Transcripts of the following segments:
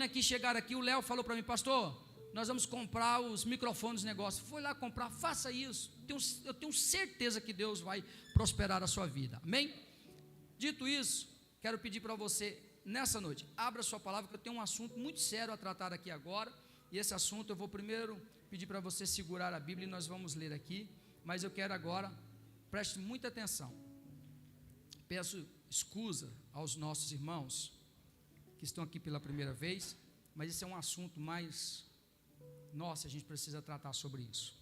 aqui, chegaram aqui, o Léo falou para mim, pastor, nós vamos comprar os microfones, negócio. Foi lá comprar, faça isso. Eu tenho certeza que Deus vai prosperar a sua vida. Amém? Dito isso, quero pedir para você, nessa noite, abra sua palavra, que eu tenho um assunto muito sério a tratar aqui agora. E esse assunto eu vou primeiro pedir para você segurar a Bíblia e nós vamos ler aqui. Mas eu quero agora, preste muita atenção. Peço escusa aos nossos irmãos que estão aqui pela primeira vez, mas esse é um assunto mais, nossa, a gente precisa tratar sobre isso.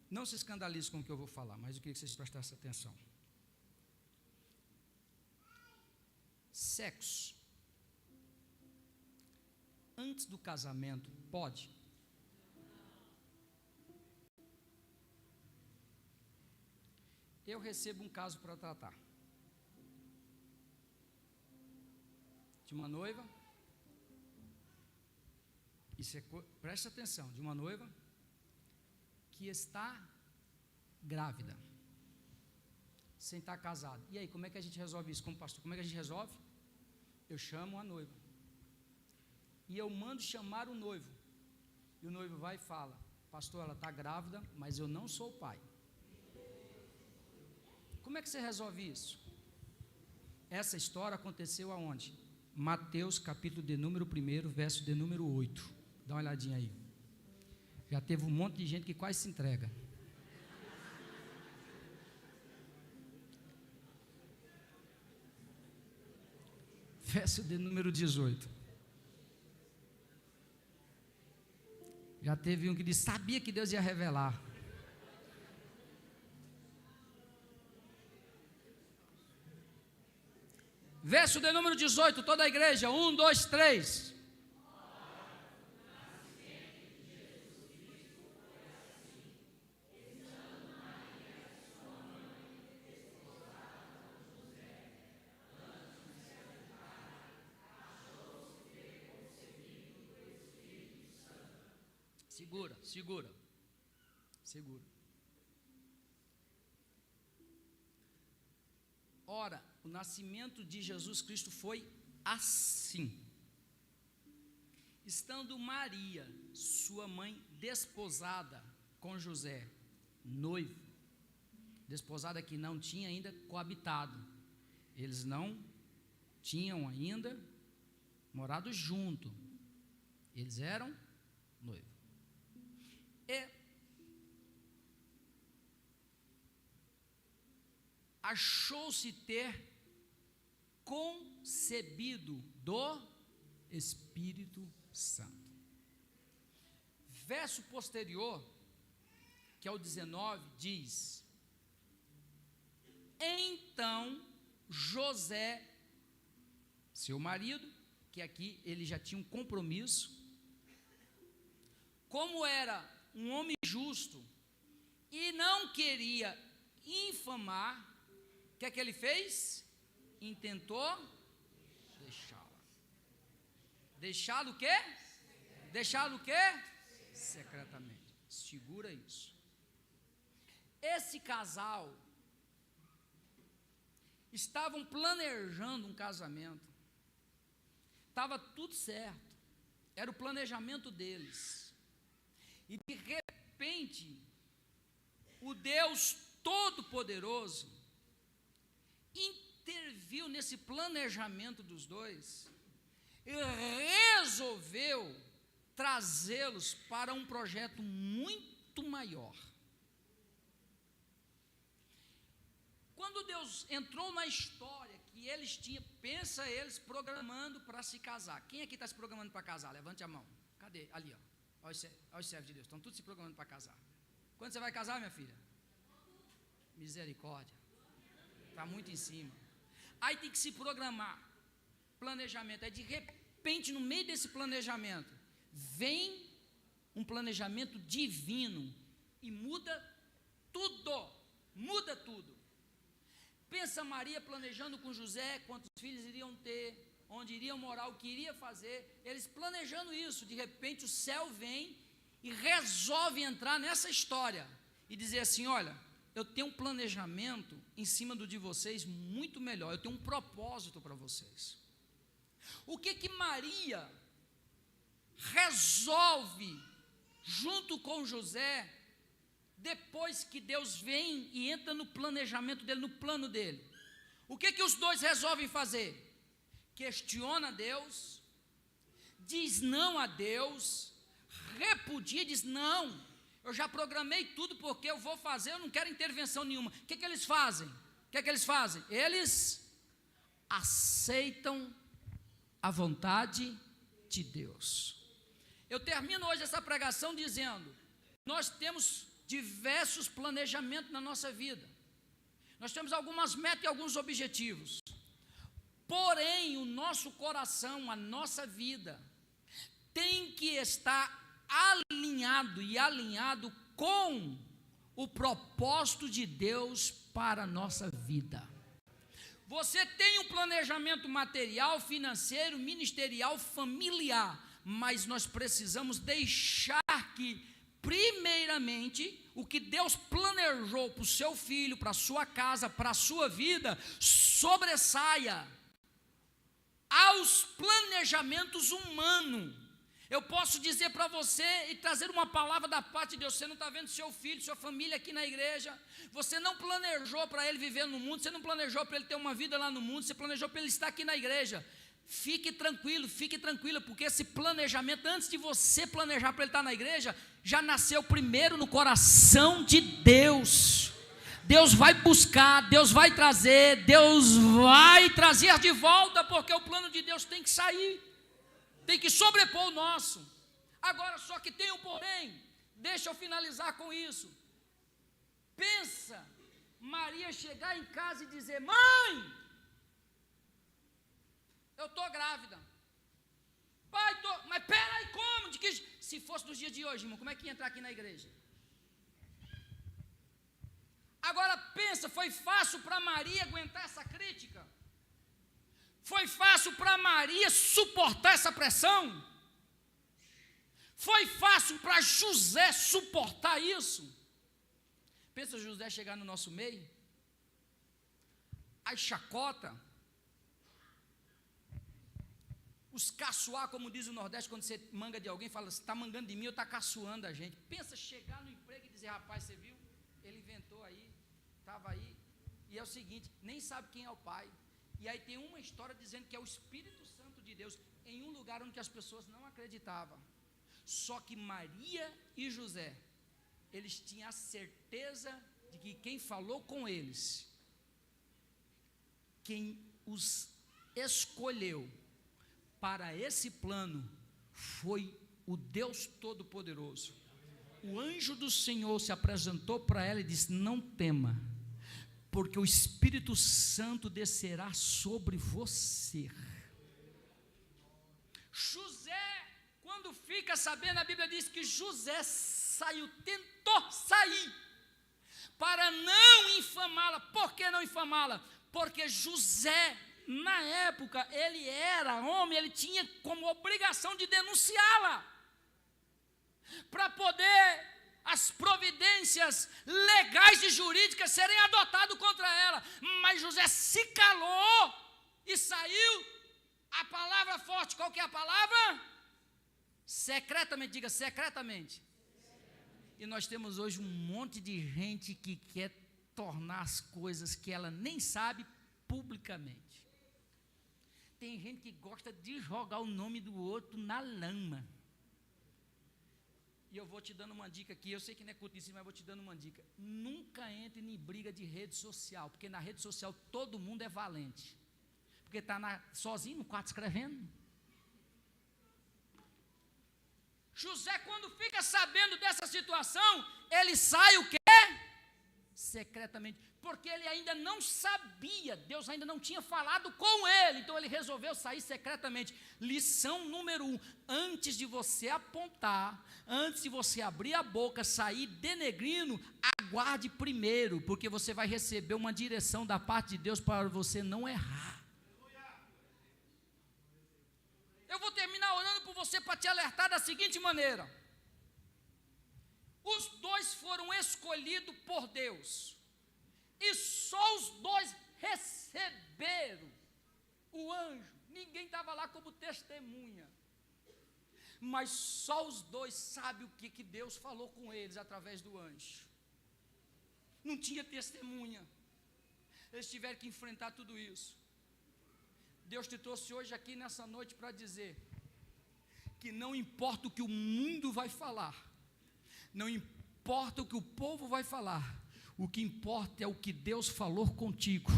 Não se escandalize com o que eu vou falar, mas eu queria que vocês prestassem atenção. Sexo antes do casamento pode? Eu recebo um caso para tratar. De uma noiva, preste atenção, de uma noiva que está grávida, sem estar casada. E aí, como é que a gente resolve isso como pastor? Como é que a gente resolve? Eu chamo a noiva e eu mando chamar o noivo, e o noivo vai e fala, pastor, ela está grávida, mas eu não sou o pai. Como é que você resolve isso? Essa história aconteceu aonde? Mateus capítulo de número 1, verso de número 8. Dá uma olhadinha aí. Já teve um monte de gente que quase se entrega. Verso de número 18. Já teve um que disse, sabia que Deus ia revelar. Verso de número 18, toda a igreja, 1, 2, 3. Segura. Ora, o nascimento de Jesus Cristo foi assim. Estando Maria, sua mãe, desposada com José, noivo, desposada que não tinha ainda coabitado, eles não tinham ainda morado junto, eles eram noivos. E achou-se ter concebido do Espírito Santo. Verso posterior, que é o 19, diz: então José, seu marido, que aqui ele já tinha um compromisso, como era um homem justo e não queria infamar, o que é que ele fez? Intentou deixá-la. Deixá-lo o quê? Deixá-lo o quê? Secretamente. Segura isso. Esse casal estavam planejando um casamento. Estava tudo certo. Era o planejamento deles. E de repente, o Deus Todo-Poderoso interviu nesse planejamento dos dois e resolveu trazê-los para um projeto muito maior. Quando Deus entrou na história que eles tinham, pensa eles programando para se casar. Quem aqui está se programando para casar? Levante a mão. Cadê? Ali, ó. Olha os servos de Deus, estão todos se programando para casar. Quando você vai casar, minha filha? Misericórdia. Está muito em cima. Aí tem que se programar. Planejamento. Aí de repente, no meio desse planejamento, vem um planejamento divino e muda tudo. Muda tudo. Pensa Maria planejando com José quantos filhos iriam ter, onde iriam morar, o que iria fazer. Eles planejando isso. De repente o céu vem e resolve entrar nessa história e dizer assim: olha, eu tenho um planejamento em cima do de vocês muito melhor. Eu tenho um propósito para vocês. O que Maria resolve junto com José, depois que Deus vem e entra no planejamento dele, no plano dele? O que os dois resolvem fazer? Questiona Deus, diz não a Deus, repudia, diz não, eu já programei tudo porque eu vou fazer, eu não quero intervenção nenhuma. O que eles fazem? Eles aceitam a vontade de Deus. Eu termino hoje essa pregação dizendo: nós temos diversos planejamentos na nossa vida, nós temos algumas metas e alguns objetivos, porém o nosso coração, a nossa vida tem que estar alinhado com o propósito de Deus para a nossa vida. Você tem um planejamento material, financeiro, ministerial, familiar, mas nós precisamos deixar que, primeiramente, o que Deus planejou para o seu filho, para a sua casa, para a sua vida, sobressaia aos planejamentos humanos. Eu posso dizer para você e trazer uma palavra da parte de Deus: você não está vendo seu filho, sua família aqui na igreja, você não planejou para ele viver no mundo, você não planejou para ele ter uma vida lá no mundo, você planejou para ele estar aqui na igreja. Fique tranquila, porque esse planejamento, antes de você planejar para ele estar na igreja, já nasceu primeiro no coração de Deus. Deus vai buscar, Deus vai trazer de volta, porque o plano de Deus tem que sair, tem que sobrepor o nosso. Agora, só que tem um porém, deixa eu finalizar com isso. Pensa, Maria chegar em casa e dizer: mãe, eu estou grávida. Pai, mas peraí, como? Se fosse nos dias de hoje, irmão, como é que ia entrar aqui na igreja? Agora pensa, foi fácil para Maria aguentar essa crítica? Foi fácil para Maria suportar essa pressão? Foi fácil para José suportar isso? Pensa José chegar no nosso meio, aí chacota, os caçoar, como diz o Nordeste, quando você manga de alguém, fala: você está mangando de mim ou está caçoando a gente? Pensa chegar no emprego e dizer: rapaz, você viu? Ele inventou aí, estava aí, e é o seguinte, nem sabe quem é o pai. E aí tem uma história dizendo que é o Espírito Santo de Deus, em um lugar onde as pessoas não acreditavam. Só que Maria e José, eles tinham a certeza de que quem falou com eles, quem os escolheu para esse plano, foi o Deus Todo-Poderoso. O anjo do Senhor se apresentou para ela e disse: não tema, porque o Espírito Santo descerá sobre você. José, quando fica sabendo, a Bíblia diz que José tentou sair, para não infamá-la. Por que não infamá-la? Porque José, na época, ele era homem, ele tinha como obrigação de denunciá-la, para poder as providências legais e jurídicas serem adotadas contra ela. Mas José se calou e saiu. A palavra forte, qual que é a palavra? Secretamente, diga secretamente. E nós temos hoje um monte de gente que quer tornar as coisas que ela nem sabe publicamente. Tem gente que gosta de jogar o nome do outro na lama. E eu vou te dando uma dica aqui, eu sei que não é culto em si, mas vou te dando uma dica: nunca entre em briga de rede social, porque na rede social todo mundo é valente, porque está sozinho no quarto escrevendo. José, quando fica sabendo dessa situação, ele sai o quê? Secretamente, porque ele ainda não sabia, Deus ainda não tinha falado com ele, então ele resolveu sair secretamente. Lição número 1, antes de você apontar, antes de você abrir a boca, sair denegrindo, aguarde primeiro, porque você vai receber uma direção da parte de Deus para você não errar. Eu vou terminar orando por você para te alertar da seguinte maneira: os dois foram escolhidos por Deus. e só os dois receberam o anjo. Ninguém estava lá como testemunha, mas só os dois sabem o que Deus falou com eles através do anjo. Não tinha testemunha, eles tiveram que enfrentar tudo isso. Deus te trouxe hoje aqui nessa noite para dizer que não importa o que o mundo vai falar, não importa o que o povo vai falar, o que importa é o que Deus falou contigo.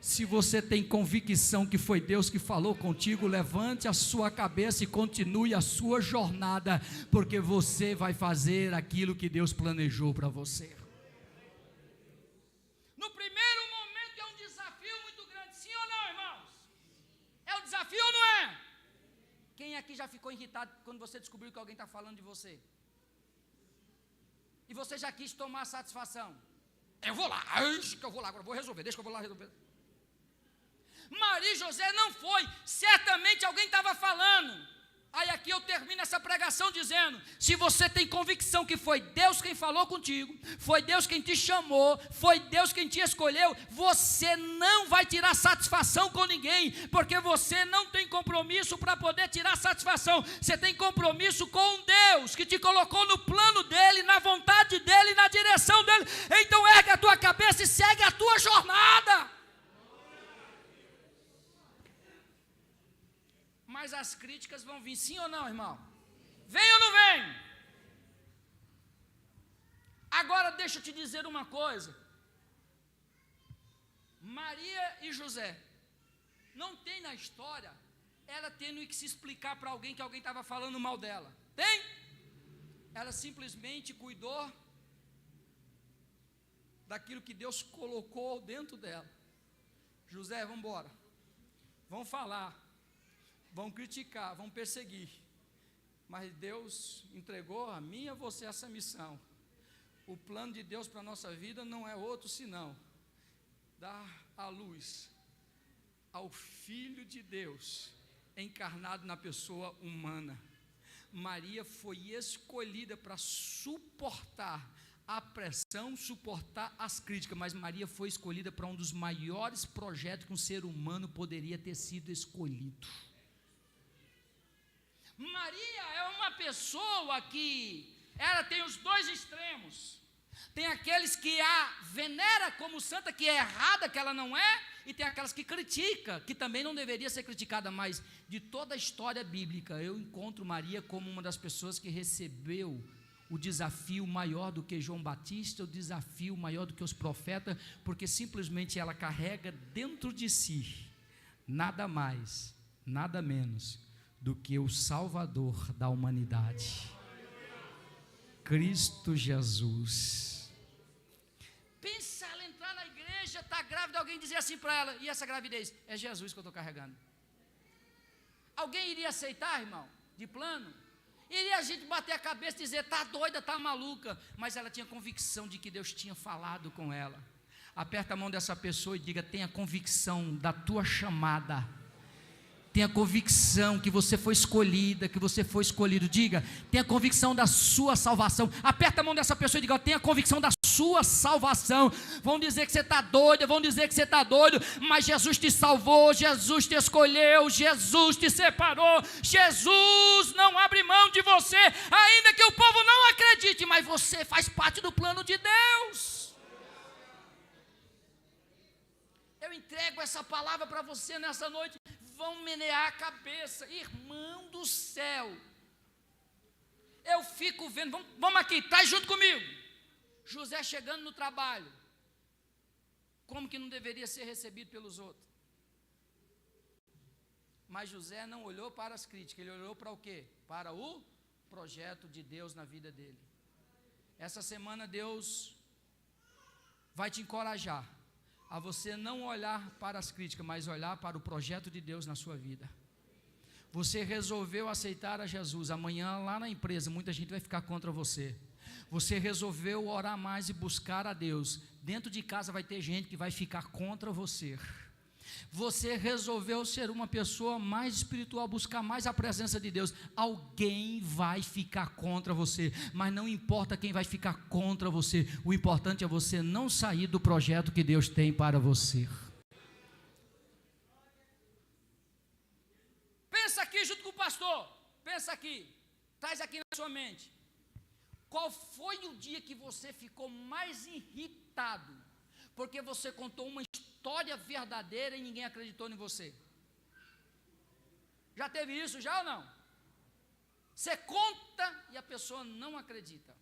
Se você tem convicção que foi Deus que falou contigo, levante a sua cabeça e continue a sua jornada, porque você vai fazer aquilo que Deus planejou para você. No primeiro momento é um desafio muito grande, sim ou não, irmãos? É um desafio ou não é? Quem aqui já ficou irritado quando você descobriu que alguém está falando de você? E você já quis tomar satisfação? Eu vou lá, que eu vou lá, agora vou resolver, deixa que eu vou lá resolver. Maria e José não foi, certamente alguém estava falando. Aí aqui eu termino essa pregação dizendo: se você tem convicção que foi Deus quem falou contigo, foi Deus quem te chamou, foi Deus quem te escolheu, você não vai tirar satisfação com ninguém, porque você não tem compromisso para poder tirar satisfação. Você tem compromisso com Deus que te colocou no plano dele, na vontade dele, na direção dele. Então ergue a tua cabeça e segue a tua jornada. Mas as críticas vão vir, sim ou não, irmão? Vem ou não vem? Agora deixa eu te dizer uma coisa. Maria e José, não tem na história ela tendo que se explicar para alguém que alguém estava falando mal dela. Tem? Ela simplesmente cuidou daquilo que Deus colocou dentro dela. José, vamos embora. Vamos falar. Vão criticar, vão perseguir, mas Deus entregou a mim e a você essa missão. O plano de Deus para a nossa vida não é outro senão dar a luz ao Filho de Deus encarnado na pessoa humana. Maria foi escolhida para suportar a pressão, suportar as críticas, mas Maria foi escolhida para um dos maiores projetos que um ser humano poderia ter sido escolhido. Maria é uma pessoa que ela tem os dois extremos. Tem aqueles que a venera como santa, que é errada, que ela não é, e tem aquelas que critica, que também não deveria ser criticada. Mas de toda a história bíblica, eu encontro Maria como uma das pessoas que recebeu o desafio maior do que João Batista, o desafio maior do que os profetas, porque simplesmente ela carrega dentro de si nada mais, nada menos do que o Salvador da humanidade, Cristo Jesus. Pensa ela entrar na igreja, está grávida, alguém dizer assim para ela: e essa gravidez? É Jesus que eu estou carregando. Alguém iria aceitar, irmão? De plano? Iria a gente bater a cabeça e dizer: está doida, está maluca. Mas ela tinha convicção de que Deus tinha falado com ela. Aperta a mão dessa pessoa e diga: tenha convicção da tua chamada. Tenha convicção que você foi escolhida, que você foi escolhido. Diga: tenha convicção da sua salvação. Aperta a mão dessa pessoa e diga: tenha convicção da sua salvação. Vão dizer que você está doido, vão dizer que você está doido, mas Jesus te salvou, Jesus te escolheu, Jesus te separou, Jesus não abre mão de você, ainda que o povo não acredite, mas você faz parte do plano de Deus. Eu entrego essa palavra para você nessa noite. Vão menear a cabeça, irmão do céu. Eu fico vendo, vamos aqui, traz junto comigo. José chegando no trabalho, como que não deveria ser recebido pelos outros? Mas José não olhou para as críticas, ele olhou para o quê? Para o projeto de Deus na vida dele. Essa semana Deus vai te encorajar a você não olhar para as críticas, mas olhar para o projeto de Deus na sua vida. Você resolveu aceitar a Jesus, amanhã lá na empresa muita gente vai ficar contra você. Você resolveu orar mais e buscar a Deus, dentro de casa vai ter gente que vai ficar contra você. Você resolveu ser uma pessoa mais espiritual, buscar mais a presença de Deus. Alguém vai ficar contra você, mas não importa quem vai ficar contra você, o importante é você não sair do projeto que Deus tem para você. Pensa aqui junto com o pastor, pensa aqui, traz aqui na sua mente. Qual foi o dia que você ficou mais irritado? Porque você contou uma história verdadeira e ninguém acreditou em você. Já teve isso, já ou não? Você conta e a pessoa não acredita.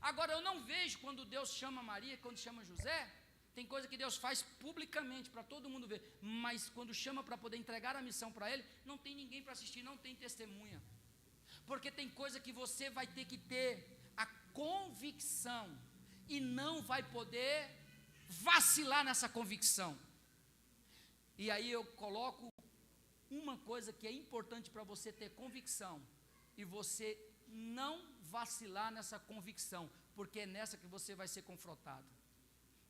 Agora, eu não vejo quando Deus chama Maria, quando chama José, tem coisa que Deus faz publicamente, para todo mundo ver, mas quando chama para poder entregar a missão para ele, não tem ninguém para assistir, não tem testemunha. Porque tem coisa que você vai ter que ter a convicção, e não vai poder vacilar nessa convicção. E aí eu coloco uma coisa que é importante para você ter convicção, e você não vacilar nessa convicção, porque é nessa que você vai ser confrontado.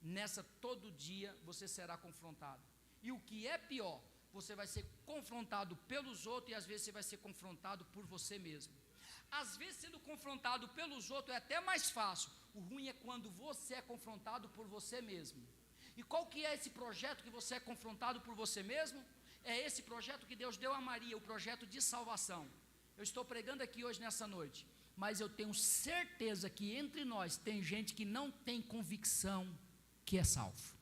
Nessa todo dia você será confrontado. E o que é pior, você vai ser confrontado pelos outros, e às vezes você vai ser confrontado por você mesmo. Às vezes sendo confrontado pelos outros é até mais fácil. O ruim é quando você é confrontado por você mesmo. E qual que é esse projeto que você é confrontado por você mesmo? É esse projeto que Deus deu a Maria, o projeto de salvação. Eu estou pregando aqui hoje nessa noite, mas eu tenho certeza que entre nós tem gente que não tem convicção que é salvo.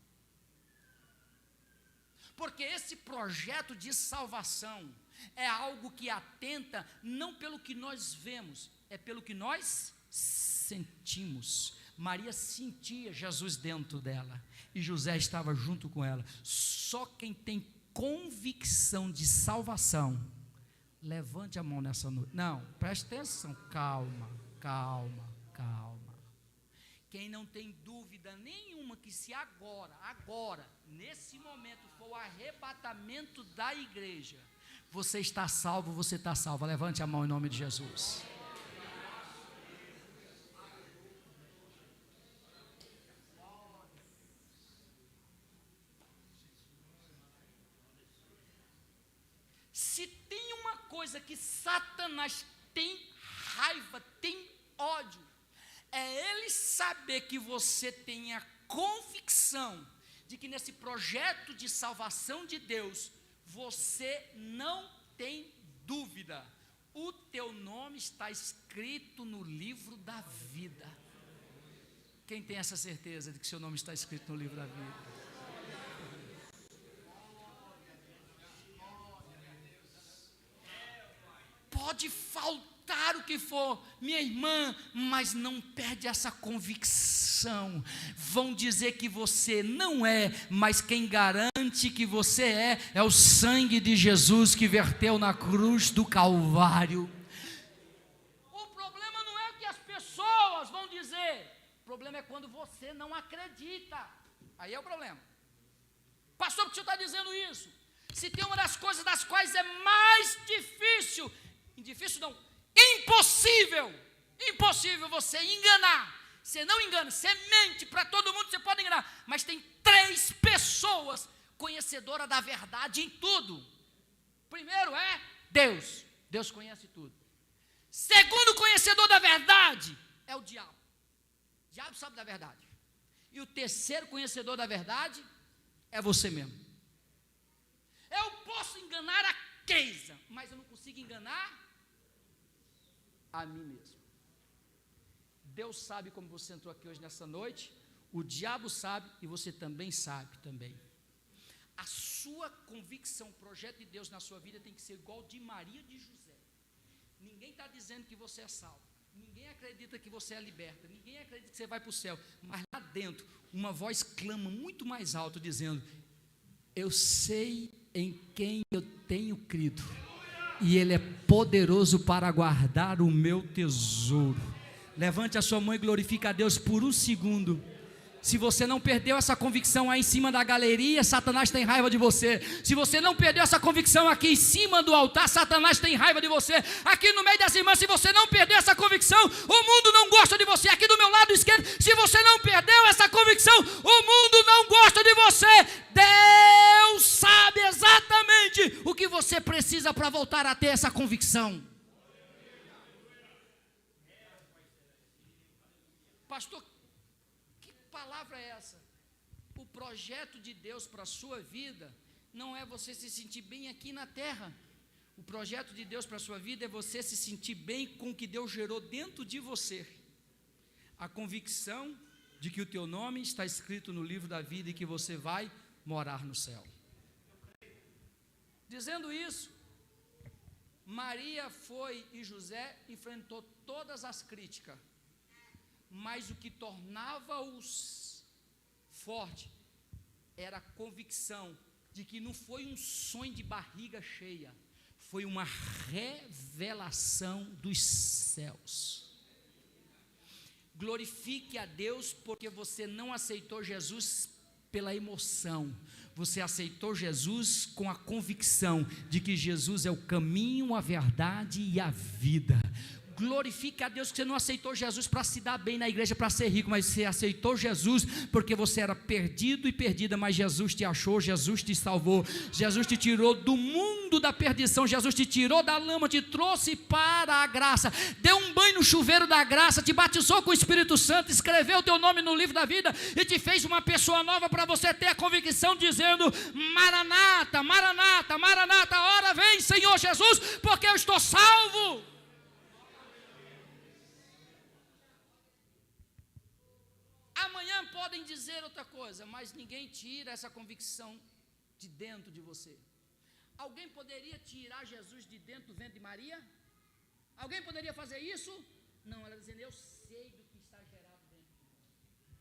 Porque esse projeto de salvação é algo que atenta não pelo que nós vemos, é pelo que nós sentimos. Maria sentia Jesus dentro dela, e José estava junto com ela. Só quem tem convicção de salvação, levante a mão nessa noite. Não, preste atenção, calma. Quem não tem dúvida nenhuma que se agora, nesse momento, for o arrebatamento da igreja, você está salvo, você está salva. Levante a mão em nome de Jesus. Se tem uma coisa que Satanás tem raiva, tem ódio, é ele saber que você tem a convicção de que nesse projeto de salvação de Deus, você não tem dúvida, o teu nome está escrito no livro da vida. Quem tem essa certeza de que seu nome está escrito no livro da vida? Pode faltar o que for, minha irmã, mas não perde essa convicção. Vão dizer que você não é, mas quem garante que você é o sangue de Jesus que verteu na cruz do Calvário. O problema não é o que as pessoas vão dizer, o problema é quando você não acredita. Aí é o problema. Pastor, por que o senhor está dizendo isso? Se tem uma das coisas das quais é mais difícil impossível você enganar. Você não engana, você mente para todo mundo, você pode enganar, mas tem 3 pessoas conhecedoras da verdade em tudo. Primeiro é Deus. Deus conhece tudo. Segundo conhecedor da verdade é o diabo. O diabo sabe da verdade. E o terceiro conhecedor da verdade é você mesmo. Eu posso enganar a Keisa, mas eu não consigo enganar a mim mesmo. Deus sabe como você entrou aqui hoje nessa noite, o diabo sabe e você também sabe também. A sua convicção, o projeto de Deus na sua vida tem que ser igual de Maria e de José. Ninguém está dizendo que você é salvo, ninguém acredita que você é liberta, ninguém acredita que você vai para o céu, mas lá dentro uma voz clama muito mais alto dizendo: eu sei em quem eu tenho crido, e Ele é poderoso para guardar o meu tesouro. Levante a sua mão e glorifique a Deus por um segundo. Se você não perdeu essa convicção aí em cima da galeria, Satanás tem raiva de você. Se você não perdeu essa convicção aqui em cima do altar, Satanás tem raiva de você. Aqui no meio das irmãs, se você não perdeu essa convicção, o mundo não gosta de você. Aqui do meu lado esquerdo, se você não perdeu essa convicção, o mundo não gosta de você. Deus sabe exatamente o que você precisa para voltar a ter essa convicção. Pastor, que palavra é essa? O projeto de Deus para a sua vida não é você se sentir bem aqui na terra. O projeto de Deus para a sua vida é você se sentir bem com o que Deus gerou dentro de você. A convicção de que o teu nome está escrito no livro da vida e que você vai morar no céu. Dizendo isso, Maria foi e José enfrentou todas as críticas. Mas o que tornava-os forte era a convicção de que não foi um sonho de barriga cheia, foi uma revelação dos céus. Glorifique a Deus porque você não aceitou Jesus pela emoção, você aceitou Jesus com a convicção de que Jesus é o caminho, a verdade e a vida. Glorifique a Deus que você não aceitou Jesus para se dar bem na igreja, para ser rico, mas você aceitou Jesus porque você era perdido e perdida, mas Jesus te achou, Jesus te salvou, Jesus te tirou do mundo da perdição, Jesus te tirou da lama, te trouxe para a graça, deu um banho no chuveiro da graça, te batizou com o Espírito Santo, escreveu o teu nome no livro da vida e te fez uma pessoa nova para você ter a convicção dizendo: Maranata, Maranata, Maranata, ora vem Senhor Jesus, porque eu estou salvo. Amanhã podem dizer outra coisa, mas ninguém tira essa convicção de dentro de você. Alguém poderia tirar Jesus de dentro do ventre de Maria? Alguém poderia fazer isso? Não, ela dizendo: eu sei do que está gerado dentro de mim.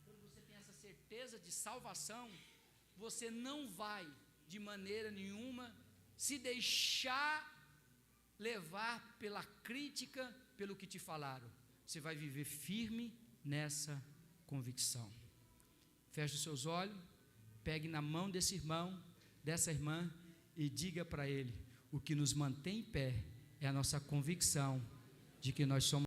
Quando você tem essa certeza de salvação, você não vai de maneira nenhuma se deixar levar pela crítica, pelo que te falaram. Você vai viver firme nessa convicção. Feche os seus olhos, pegue na mão desse irmão, dessa irmã e diga para ele: o que nos mantém em pé é a nossa convicção de que nós somos